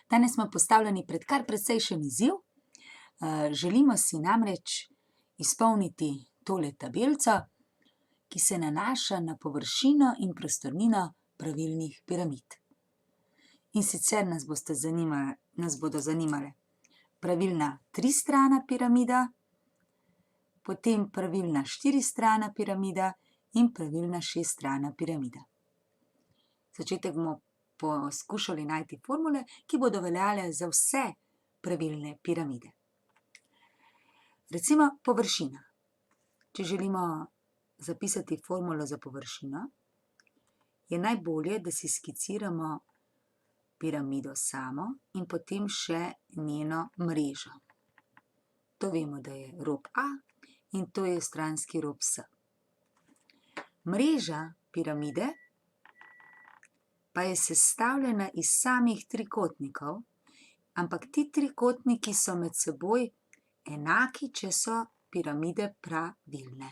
Danes smo postavljeni pred kar precejšen izziv. Želimo si namreč izpolniti tole tabelico, ki se nanaša na površino in prostornino pravilnih piramid. In sicer nas bodo zanimale pravilna tristrana piramida, potem pravilna štiristrana piramida in pravilna šeststrana piramida. Začetek bomo poskušali najti formule, ki bodo veljale za vse pravilne piramide. Recimo površina. Če želimo zapisati formulo za površino, je najbolje, da si skiciramo piramido samo in potem še njeno mrežo. To vemo, da je rob A in to je stranski rob S. Mreža piramide pa je sestavljena iz samih trikotnikov, ampak ti trikotniki so med seboj enaki, če so piramide pravilne.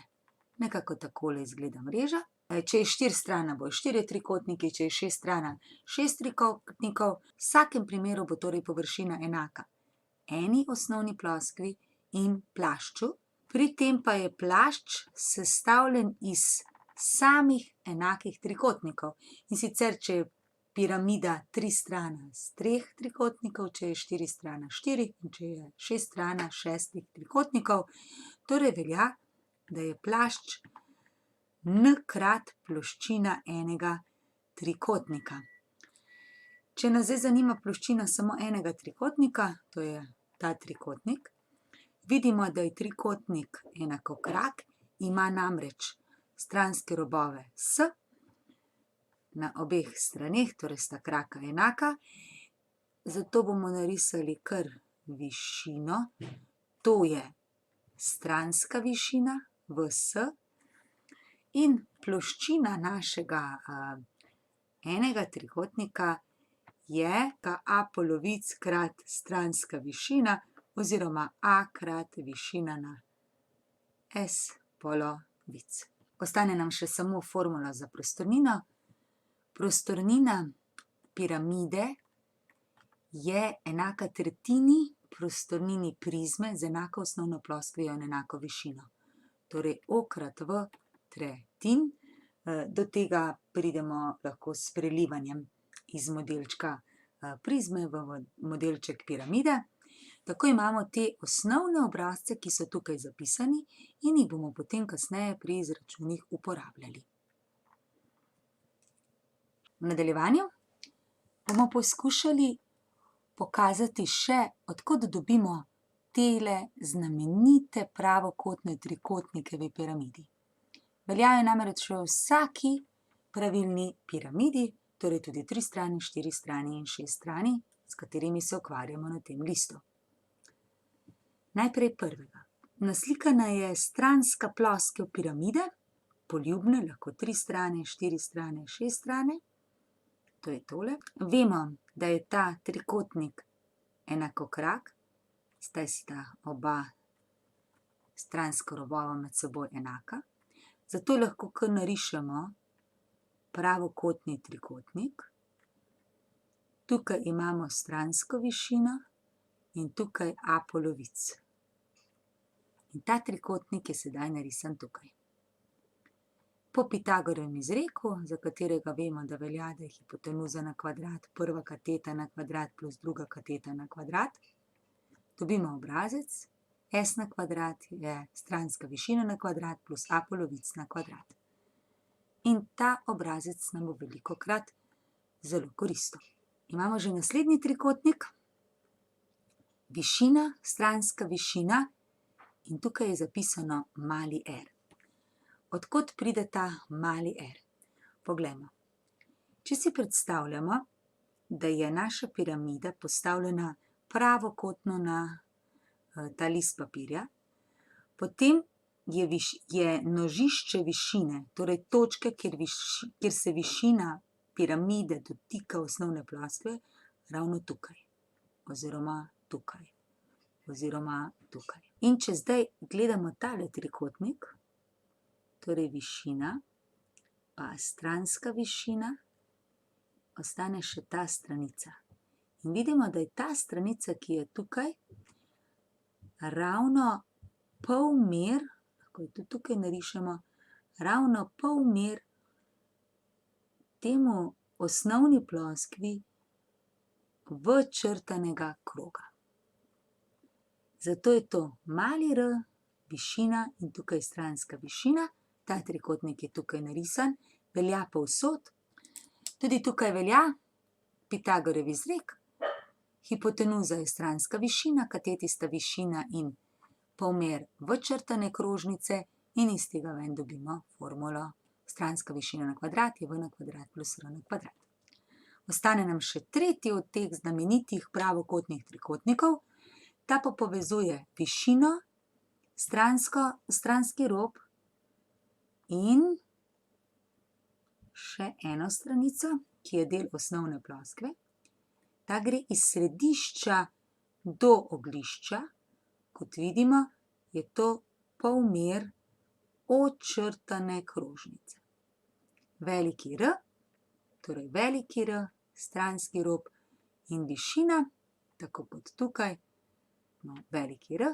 Nekako takole izgleda mreža. Če je štiristrana, bojo štirje trikotniki, če je šeststrana, šest trikotnikov. V vsakem primeru bo torej površina enaka eni osnovni ploskvi in plašču. Pri tem pa je plašč sestavljen iz samih enakih trikotnikov. In sicer, če je piramida tristrana z treh trikotnikov, če je štiristrana štiri in če je šeststrana šestih trikotnikov, torej velja, da je plašč n krat ploščina enega trikotnika. Če nas zdaj zanima ploščina samo enega trikotnika, to je ta trikotnik, vidimo, da je trikotnik enakokrak, ima namreč stranske robove S na obeh straneh, torej sta kraka enaka, zato bomo narisali kar višino, to je stranska višina VS, in ploščina našega enega trikotnika je A polovic krat stranska višina oziroma A krat višina na S polovic. Ostane nam še samo formula za prostornino. Prostornina piramide je enaka tretjini prostornini prizme z enako osnovno ploskvijo in enako višino. Torej O krat V tretjin. Do tega pridemo lahko s prelivanjem iz modelčka prizme v modelček piramide. Tako imamo te osnovne obrazce, ki so tukaj zapisani in jih bomo potem kasneje pri izračunih uporabljali. V nadaljevanju bomo poskušali pokazati še, od kod dobimo tele znamenite pravokotne trikotnike v piramidi. Veljajo namreč v vsaki pravilni piramidi, torej tudi tristrani, štiristrani in šeststrani, s katerimi se ukvarjamo na tem listu. Najprej prvega. Naslikana je stranska ploskev piramide, poljubne, lahko tristrane, štiristrane, šeststrane. To je tole. Vemo, da je ta trikotnik enakokrak, zdaj sta oba stranska robova med seboj enaka. Zato lahko kar narišemo pravokotni trikotnik. Tukaj imamo stransko višino in tukaj A polovic. In ta trikotnik je sedaj narisan tukaj. Po Pitagorjevem izreku, za katerega vemo, da velja, da je hipotenuza na kvadrat prva kateta na kvadrat plus druga kateta na kvadrat, dobimo obrazec S na kvadrat je stranska višina na kvadrat plus A polovic na kvadrat. In ta obrazec nam bo velikokrat zelo koristil. Imamo že naslednji trikotnik, višina, stranska višina in tukaj je zapisano mali r. Od kod pride ta mali r? Poglejmo. Če si predstavljamo, da je naša piramida postavljena pravokotno na ta list papirja, potem je nožišče višine, torej točke, kjer se višina piramide dotika osnovne ploskve, ravno tukaj, oziroma tukaj, oziroma tukaj. In če zdaj gledamo tale trikotnik, torej višina, pa stranska višina, ostane še ta stranica. In vidimo, da je ta stranica, ki je tukaj, ravno polmer, lahko jo tudi tukaj narišemo, ravno polmer temu osnovni ploskvi včrtanega kroga. Zato je to mali r, višina in tukaj stranska višina. Ta trikotnik je tukaj narisan, velja povsod. Tudi tukaj velja Pitagorjev izrek. Hipotenuza je stranska višina, kateti sta višina in polmer včrtane krožnice in iz tega ven dobimo formulo stranska višina na kvadrat je v na kvadrat plus r na kvadrat. Ostane nam še tretji od teh znamenitih pravokotnih trikotnikov. Ta pa povezuje višino, stranski rob in še eno stranico, ki je del osnovne ploskve. Ta gre iz središča do oglišča. Kot vidimo, je to polmer očrtane krožnice. Veliki R, torej veliki R, stranski rob in višina, tako kot tukaj, veliki R.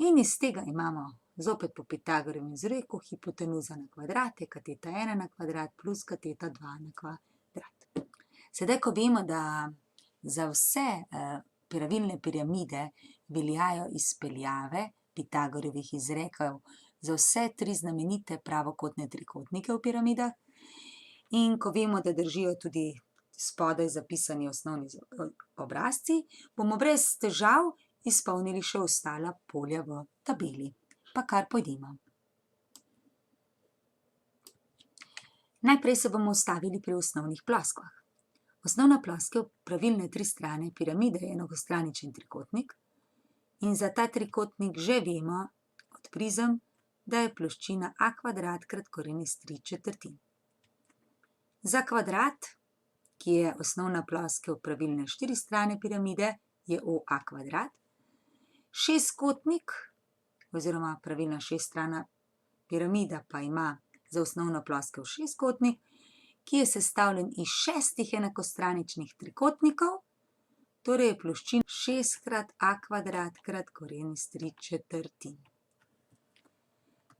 In iz tega imamo zopet po Pitagorjevem izreku hipotenuza na kvadrat je kateta 1 na kvadrat plus kateta 2 na kvadrat. Sedaj, ko vemo, da za vse pravilne piramide veljajo izpeljave Pitagorjevih izrekov za vse tri znamenite pravokotne trikotnike v piramidah, in ko vemo, da držijo tudi spodaj zapisani osnovni obrazci, bomo brez težav izpolnili še ostala polja v tabeli. Pa kar pojdimo. Najprej se bomo ustavili pri osnovnih ploskvah. Osnovna ploskev pravilne tri strani piramide je enakostraničen trikotnik in za ta trikotnik že vemo od prizem, da je ploščina a kvadrat krat koren iz 3/4. Za kvadrat, ki je osnovna ploskev pravilne štiri strani piramide, je OA kvadrat. Šestkotnik oziroma pravilna šeststrana piramida pa ima za osnovno ploskev šestkotnik, ki je sestavljen iz šestih enakostraničnih trikotnikov, torej je ploščina 6 krat a kvadrat krat koren iz 3/4.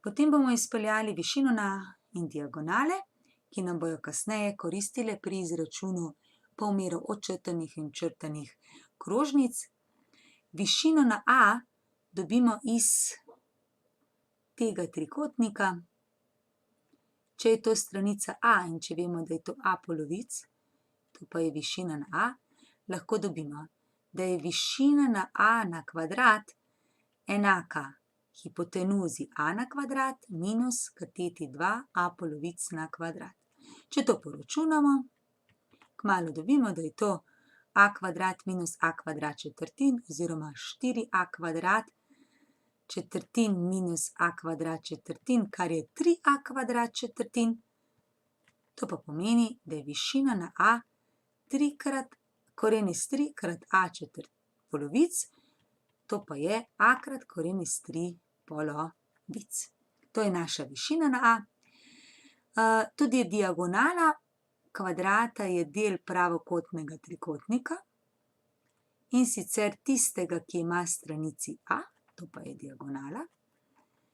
Potem bomo izpeljali višino na in diagonale, ki nam bojo kasneje koristile pri izračunu polmerov odčrtanih in včrtanih krožnic. Višino na a dobimo iz tega trikotnika. Če je to stranica a in če vemo, da je to a polovic, to pa je višina na a, lahko dobimo, da je višina na a na kvadrat enaka hipotenuzi a na kvadrat minus kateti 2a polovic na kvadrat. Če to poročunamo, kmalu dobimo, da je to a kvadrat minus a kvadrat četrtin oziroma 4a kvadrat četrtin minus a kvadrat četrtin, kar je 3a kvadrat četrtin. To pa pomeni, da je višina na a 3 krat koren iz 3 krat a četrt polovic, to pa je a krat koren iz 3 polovic. To je naša višina na a. Tudi diagonala kvadrata je del pravokotnega trikotnika in sicer tistega, ki ima stranici a, to pa je diagonala.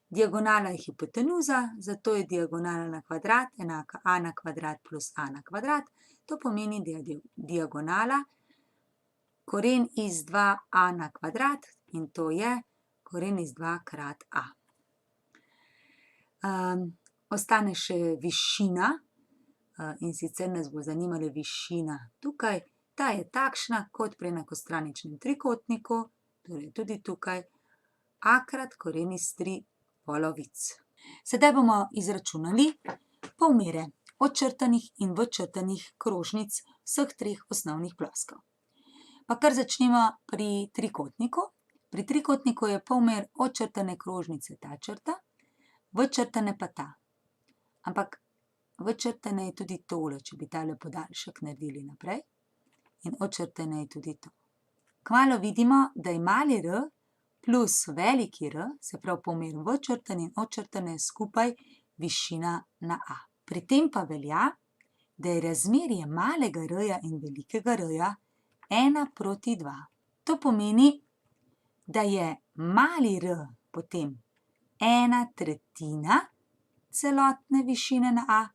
Diagonala je hipotenuza, zato je diagonala na kvadrat enaka a na kvadrat plus a na kvadrat. To pomeni, da je diagonala koren iz 2a na kvadrat in to je koren iz 2 krat a. Ostane še višina in sicer nas bo zanimala višina tukaj. Ta je takšna kot pri enakostraničnem trikotniku, torej tudi tukaj a krat koren iz 3 polovic. Sedaj bomo izračunali polmere odčrtanih in včrtanih krožnic vseh treh osnovnih ploskev. Pa kar začnemo pri trikotniku. Pri trikotniku je polmer odčrtane krožnice ta črta, včrtane pa ta. Ampak včrtane je tudi tole, če bi tale podaljšek naredili naprej, in odčrtane je tudi to. Kmalu vidimo, da je mali r plus veliki R, se pravi polmer včrtane in odčrtane skupaj višina na a. Pri tem pa velja, da je razmerje malega r-ja in velikega r-ja 1:2. To pomeni, da je mali r potem 1/3 celotne višine na a,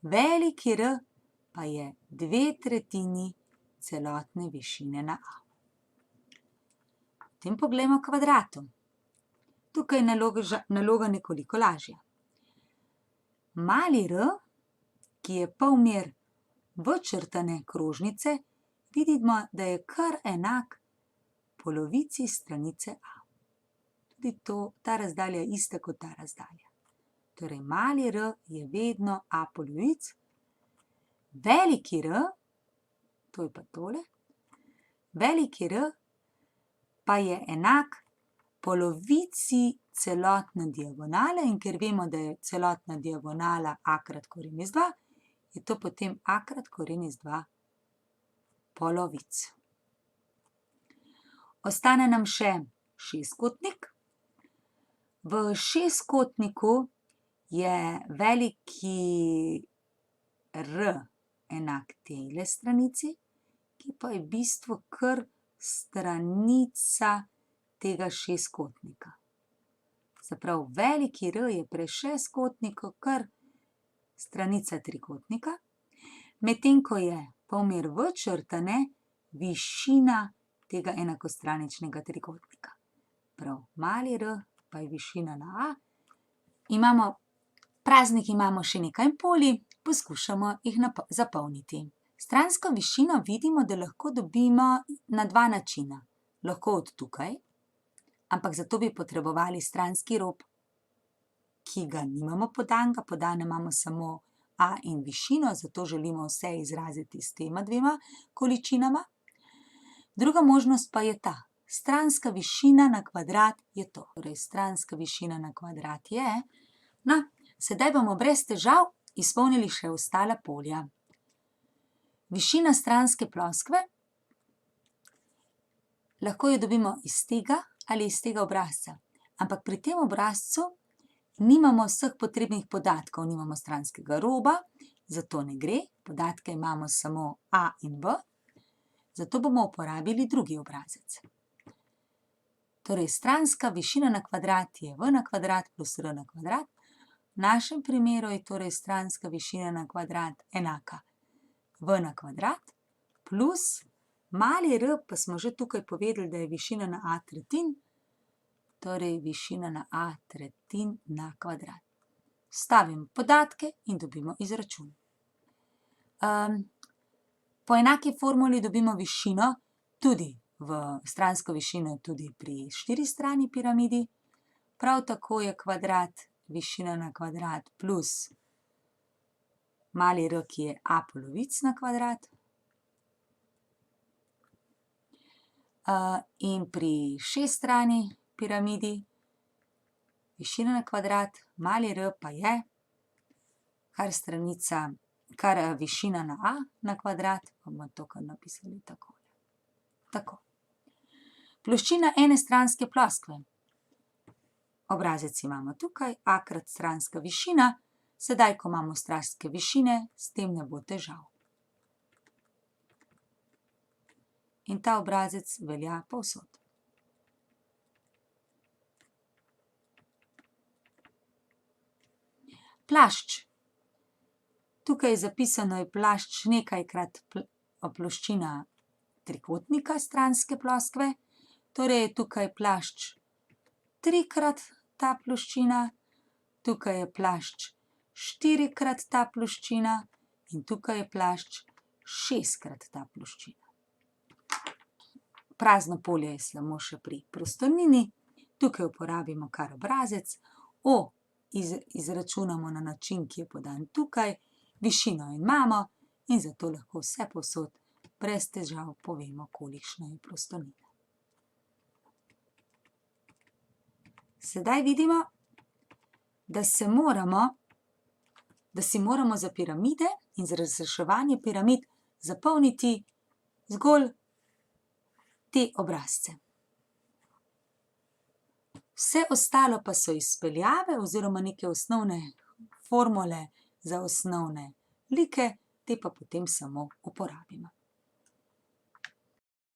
veliki R pa je 2/3 celotne višine na a. Potem poglejmo v kvadratu. Tukaj je naloga nekoliko lažja. Mali r, ki je polmer včrtane krožnice, vidimo, da je kar enak polovici stranice a. Tudi ta razdalja je ista kot ta razdalja. Torej, mali r je vedno a polovic, veliki R, to je pa tole, veliki R pa je enak polovici celotne diagonale in ker vemo, da je celotna diagonala a krat koren iz 2, je to potem a krat koren iz 2 polovic. Ostane nam še šestkotnik. V šestkotniku je veliki R enak tejle stranici, ki pa je v bistvu kar stranica tega šestkotnika. Se pravi, veliki R je pri šestkotniku kar stranica trikotnika, medtem ko je polmer včrtane višina tega enakostraničnega trikotnika. Prav, mali r pa je višina na a. Praznik imamo še nekaj polj, poskušamo jih zapolniti. Stransko višino vidimo, da lahko dobimo na dva načina. Lahko od tukaj, ampak zato bi potrebovali stranski rob, ki ga nimamo podanega, podane imamo samo a in višino, zato želimo vse izraziti s tema dvema količinama. Druga možnost pa je ta. Stranska višina na kvadrat je to. Torej, stranska višina na kvadrat je. No, sedaj bomo brez težav izpolnili še ostala polja. Višina stranske ploskve, lahko jo dobimo iz tega ali iz tega obrazca. Ampak pri tem obrazcu nimamo vseh potrebnih podatkov, nimamo stranskega roba, zato ne gre, podatke imamo samo a in b, zato bomo uporabili drugi obrazec. Torej, stranska višina na kvadrat je v na kvadrat plus r na kvadrat. V našem primeru je torej stranska višina na kvadrat enaka v na kvadrat plus mali r, pa smo že tukaj povedali, da je višina na a tretjin, torej višina na a tretjin na kvadrat. Vstavimo podatke in dobimo izračun. Po enaki formuli dobimo višino tudi stransko višino tudi pri štiristrani piramidi. Prav tako je kvadrat višina na kvadrat plus mali r, ki je a polovic na kvadrat. In pri šeststrani piramidi višina na kvadrat, mali r pa je kar višina na a na kvadrat, bomo to kar napisali takole. Tako. Ploščina ene stranske ploskve. Obrazec imamo tukaj, a krat stranska višina. Sedaj, ko imamo stranske višine, s tem ne bo težav. In ta obrazec velja povsod. Plašč. Tukaj je zapisano, je plašč nekajkrat ploščina trikotnika stranske ploskve. Torej je tukaj plašč trikrat ta ploščina, tukaj je plašč štirikrat ta ploščina in tukaj je plašč šestkrat ta ploščina. Prazno polje je samo še pri prostornini. Tukaj uporabimo kar obrazec. O izračunamo na način, ki je podan tukaj. Višino imamo in zato lahko vse povsod brez težav povemo, kolikšna je prostornina. Sedaj vidimo, da si moramo za piramide in za razreševanje piramid zapolniti zgolj te obrazce. Vse ostalo pa so izpeljave oziroma neke osnovne formule za osnovne like, te pa potem samo uporabimo.